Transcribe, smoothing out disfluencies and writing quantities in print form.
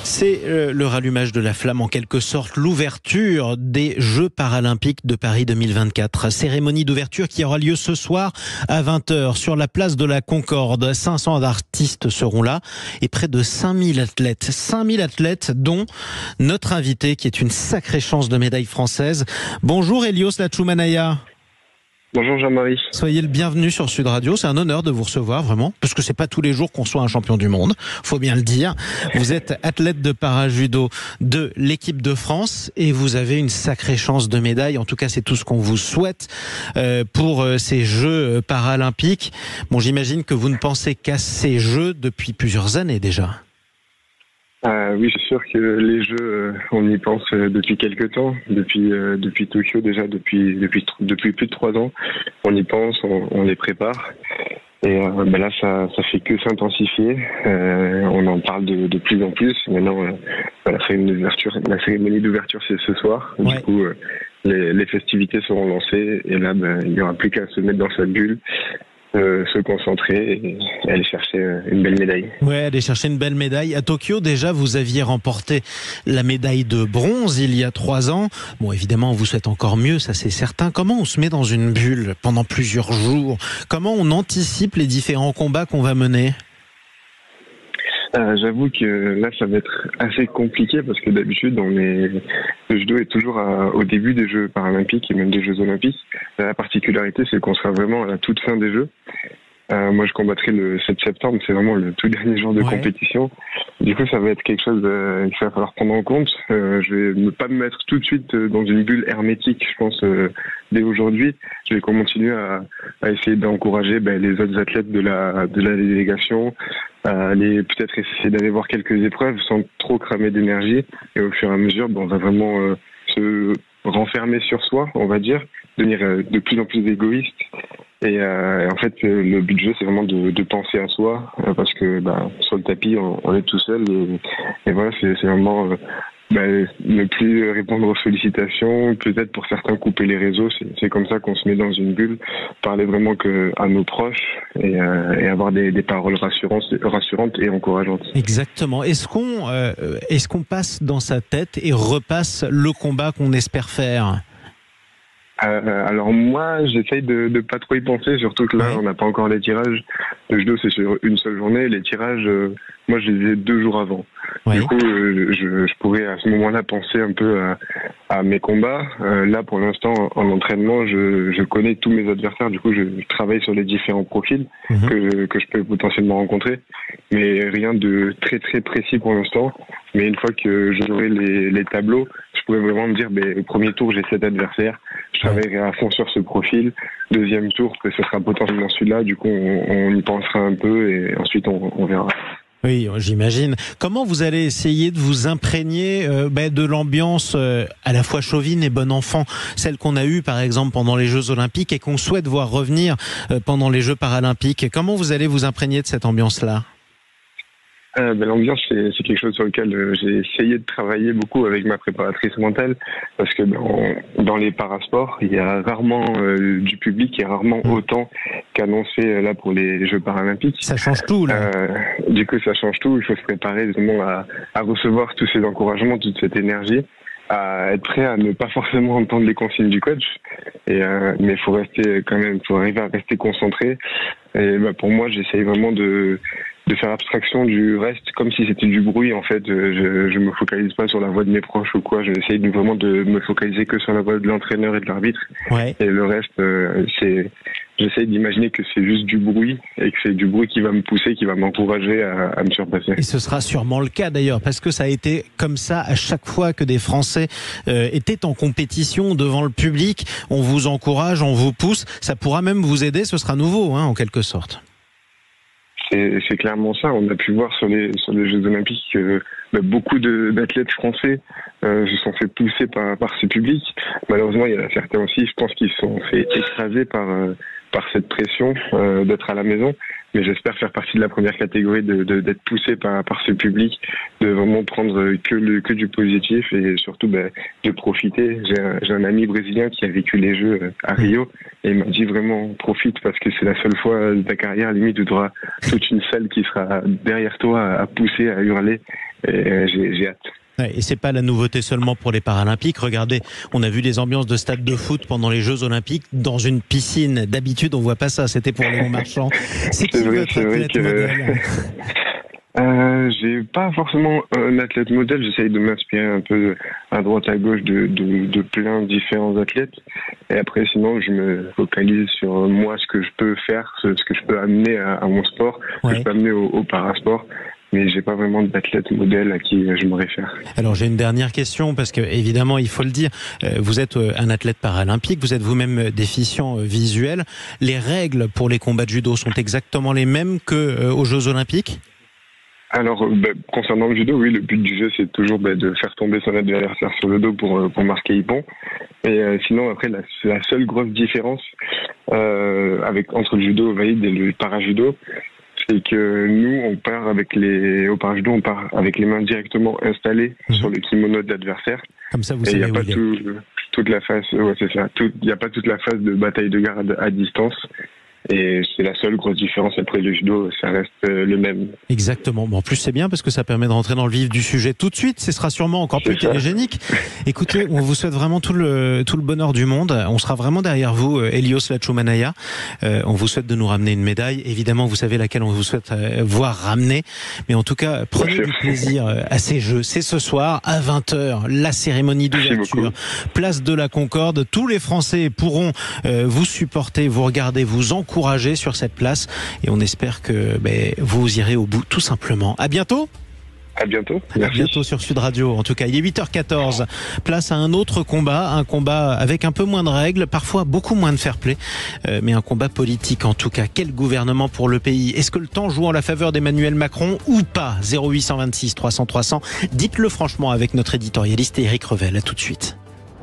C'est le rallumage de la flamme, en quelque sorte, l'ouverture des Jeux paralympiques de Paris 2024. Cérémonie d'ouverture qui aura lieu ce soir à 20h sur la place de la Concorde. 500 artistes seront là et près de 5000 athlètes. 5000 athlètes dont notre invité qui est une sacrée chance de médaille française. Bonjour Elios Lachoumanaya. Bonjour Jean-Marie. Soyez le bienvenu sur Sud Radio, c'est un honneur de vous recevoir vraiment, parce que c'est pas tous les jours qu'on soit un champion du monde, faut bien le dire. Vous êtes athlète de para-judo de l'équipe de France et vous avez une sacrée chance de médaille, en tout cas c'est tout ce qu'on vous souhaite pour ces Jeux paralympiques. Bon, j'imagine que vous ne pensez qu'à ces Jeux depuis plusieurs années déjà. Oui, c'est sûr que les Jeux, on y pense depuis quelques temps, depuis Tokyo déjà, depuis plus de 3 ans. On y pense, on les prépare. Et là, ça fait que s'intensifier. On en parle de plus en plus. Maintenant, la cérémonie d'ouverture, c'est ce soir. Ouais. Du coup, les festivités seront lancées. Et là, il n'y aura plus qu'à se mettre dans sa bulle, se concentrer et aller chercher une belle médaille. Ouais, aller chercher une belle médaille. À Tokyo, déjà, vous aviez remporté la médaille de bronze il y a 3 ans. Bon, évidemment, on vous souhaite encore mieux, ça c'est certain. Comment on se met dans une bulle pendant plusieurs jours? Comment on anticipe les différents combats qu'on va mener? J'avoue que là, ça va être assez compliqué parce que d'habitude, le judo est toujours au début des Jeux paralympiques et même des Jeux olympiques. La particularité, c'est qu'on sera vraiment à la toute fin des Jeux. Moi, je combattrai le 7 septembre, c'est vraiment le tout dernier jour de compétition. Du coup, ça va être quelque chose qu'il va falloir prendre en compte. Je vais ne pas me mettre tout de suite dans une bulle hermétique, je pense, dès aujourd'hui. Je vais continuer à essayer d'encourager les autres athlètes de la délégation, peut-être essayer d'aller voir quelques épreuves sans trop cramer d'énergie. Et au fur et à mesure, on va vraiment se renfermer sur soi, on va dire, devenir de plus en plus égoïste. Et en fait, le but du jeu, c'est vraiment de penser à soi, parce que sur le tapis, on est tout seul. Et voilà, c'est vraiment ne plus répondre aux sollicitations, peut-être pour certains couper les réseaux. C'est comme ça qu'on se met dans une bulle, parler vraiment que à nos proches et avoir des paroles rassurantes et encourageantes. Exactement. Est-ce qu'on passe dans sa tête et repasse le combat qu'on espère faire? Alors moi, j'essaye de pas trop y penser, surtout que là, on n'a pas encore les tirages. Le judo, c'est sur une seule journée. Les tirages, moi, je les ai 2 jours avant. Du coup, je pourrais à ce moment-là penser un peu à mes combats. Là, pour l'instant, en entraînement, je connais tous mes adversaires. Du coup, je travaille sur les différents profils que je peux potentiellement rencontrer. Mais rien de très très précis pour l'instant. Mais une fois que j'aurai les tableaux, je pourrais vraiment me dire, au premier tour, j'ai 7 adversaires. Je travaillerai à fond sur ce profil. Deuxième tour, ce sera potentiellement celui-là. Du coup, on y pensera un peu et ensuite on verra. Oui, j'imagine. Comment vous allez essayer de vous imprégner de l'ambiance à la fois chauvine et bon enfant, celle qu'on a eue par exemple pendant les Jeux Olympiques et qu'on souhaite voir revenir pendant les Jeux Paralympiques? Comment vous allez vous imprégner de cette ambiance-là? L'ambiance, c'est quelque chose sur lequel j'ai essayé de travailler beaucoup avec ma préparatrice mentale, parce que dans les parasports, il y a rarement du public, il y a rarement autant qu'annoncé là pour les Jeux paralympiques. Ça change tout, là. Du coup, ça change tout. Il faut se préparer vraiment à recevoir tous ces encouragements, toute cette énergie, à être prêt à ne pas forcément entendre les consignes du coach. Mais il faut rester quand même, faut arriver à rester concentré. Et pour moi, j'essaye vraiment de faire abstraction du reste, comme si c'était du bruit. En fait, je me focalise pas sur la voix de mes proches ou quoi. J'essaye vraiment de me focaliser que sur la voix de l'entraîneur et de l'arbitre. Et le reste, j'essaye d'imaginer que c'est juste du bruit et que c'est du bruit qui va me pousser, qui va m'encourager à me surpasser. Et ce sera sûrement le cas d'ailleurs, parce que ça a été comme ça à chaque fois que des Français étaient en compétition devant le public. On vous encourage, on vous pousse. Ça pourra même vous aider. Ce sera nouveau, en quelque sorte. C'est clairement ça. On a pu voir sur les Jeux Olympiques que beaucoup d'athlètes français se sont fait pousser par ce public. Malheureusement, il y en a certains aussi, je pense, qui se sont fait écraser par par cette pression d'être à la maison. Mais j'espère faire partie de la première catégorie, d'être poussé par ce public, de vraiment prendre que du positif et surtout de profiter. J'ai un ami brésilien qui a vécu les Jeux à Rio et il m'a dit vraiment profite parce que c'est la seule fois de ta carrière limite où tu auras toute une salle qui sera derrière toi à pousser, à hurler. Et j'ai hâte. Et c'est pas la nouveauté seulement pour les Paralympiques. Regardez, on a vu des ambiances de stade de foot pendant les Jeux Olympiques dans une piscine. D'habitude, on voit pas ça. C'était pour Léon Marchand. C'est qui votre athlète modèle? J'ai pas forcément un athlète modèle. J'essaye de m'inspirer un peu à droite à gauche de plein de différents athlètes. Et après, sinon, je me focalise sur moi, ce que je peux faire, ce que je peux amener à mon sport, ce que je peux amener au parasport. Mais j'ai pas vraiment d'athlète modèle à qui je me réfère. Alors j'ai une dernière question parce que évidemment il faut le dire, vous êtes un athlète paralympique, vous êtes vous-même déficient visuel. Les règles pour les combats de judo sont exactement les mêmes que aux Jeux Olympiques? Alors concernant le judo, oui, le but du jeu c'est toujours de faire tomber son adversaire sur le dos pour marquer ippon. Et sinon après la seule grosse différence entre le judo valide et le parajudo, c'est que nous, au parajudo, on part avec les mains directement installées sur le kimono de l'adversaire. Comme ça, vous savez où il est. Toute la phase, c'est ça. Il n'y a pas toute la phase de bataille de garde à distance. Et c'est la seule grosse différence. Après le judo, ça reste le même. Exactement. Bon, en plus, c'est bien parce que ça permet de rentrer dans le vif du sujet tout de suite. Ce sera sûrement encore plus télégénique. Écoutez, on vous souhaite vraiment tout le bonheur du monde. On sera vraiment derrière vous, Elios Lachoumanaia. On vous souhaite de nous ramener une médaille. Évidemment, vous savez laquelle on vous souhaite voir ramener. Mais en tout cas, prenez du plaisir à ces Jeux. C'est ce soir à 20h, la cérémonie d'ouverture. Place de la Concorde. Tous les Français pourront vous supporter, vous regarder, vous encourager sur cette place et on espère que vous irez au bout tout simplement. À bientôt. À bientôt. Merci. À bientôt sur Sud Radio. En tout cas, il est 8h14. Place à un autre combat, un combat avec un peu moins de règles, parfois beaucoup moins de fair-play, mais un combat politique en tout cas. Quel gouvernement pour le pays? Est-ce que le temps joue en la faveur d'Emmanuel Macron ou pas? 0826 300 300. Dites-le franchement avec notre éditorialiste Éric Revel. À tout de suite.